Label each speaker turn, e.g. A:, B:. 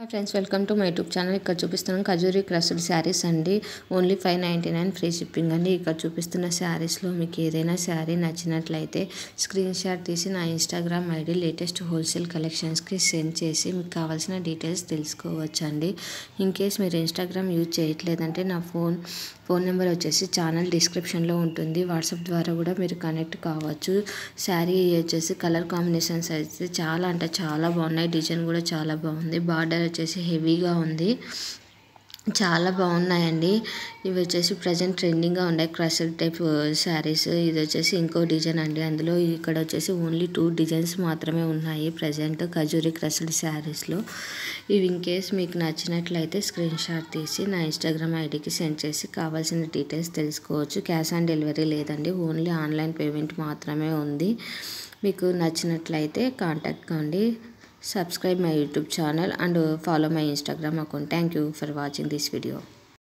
A: Hi friends, welcome to my YouTube channel. ఇక్కడ చూపిస్తున్నాను ఖజూరీ క్రస్డ్ శారీస్ అండి. ఓన్లీ 599 ఫ్రీ షిప్పింగ్ అండి. ఇక్కడ చూపిస్తున్న శారీస్లో మీకు ఏదైనా శారీ నచ్చినట్లయితే స్క్రీన్ షాట్ తీసి నా ఇన్స్టాగ్రామ్ ఐడి లేటెస్ట్ హోల్సేల్ కలెక్షన్స్కి సెండ్ చేసి మీకు కావాల్సిన డీటెయిల్స్ తెలుసుకోవచ్చండి. ఇన్ కేస్ మీరు ఇన్స్టాగ్రామ్ యూజ్ చేయట్లేదంటే నా ఫోన్ నెంబర్ వచ్చేసి ఛానల్ డిస్క్రిప్షన్లో ఉంటుంది. వాట్సాప్ ద్వారా కూడా మీరు కనెక్ట్ కావచ్చు. శారీ వచ్చేసి కలర్ కాంబినేషన్స్ అయితే చాలా అంటే చాలా బాగున్నాయి. డిజైన్ కూడా చాలా బాగుంది. బార్డర్ వచ్చేసి హెవీగా ఉంది. చాలా బాగున్నాయండి. ఇవి వచ్చేసి ప్రజెంట్ ట్రెండింగ్గా ఉన్నాయి క్రషర్ టైప్ శారీస్. ఇది వచ్చేసి ఇంకో డిజైన్ అండి. అందులో ఇక్కడ వచ్చేసి ఓన్లీ 2 డిజైన్స్ మాత్రమే ఉన్నాయి ప్రజెంట్ ఖజూరీ క్రషడ్ శారీస్లో. ఇవి ఇన్ కేస్ మీకు నచ్చినట్లయితే స్క్రీన్ షాట్ తీసి నా ఇన్స్టాగ్రామ్ ఐడికి సెండ్ చేసి కావాల్సిన డీటెయిల్స్ తెలుసుకోవచ్చు. క్యాష్ ఆన్ డెలివరీ లేదండి, ఓన్లీ ఆన్లైన్ పేమెంట్ మాత్రమే ఉంది. మీకు నచ్చినట్లయితే కాంటాక్ట్ కండి. Subscribe my YouTube channel and follow my Instagram account. Thank you for watching this video.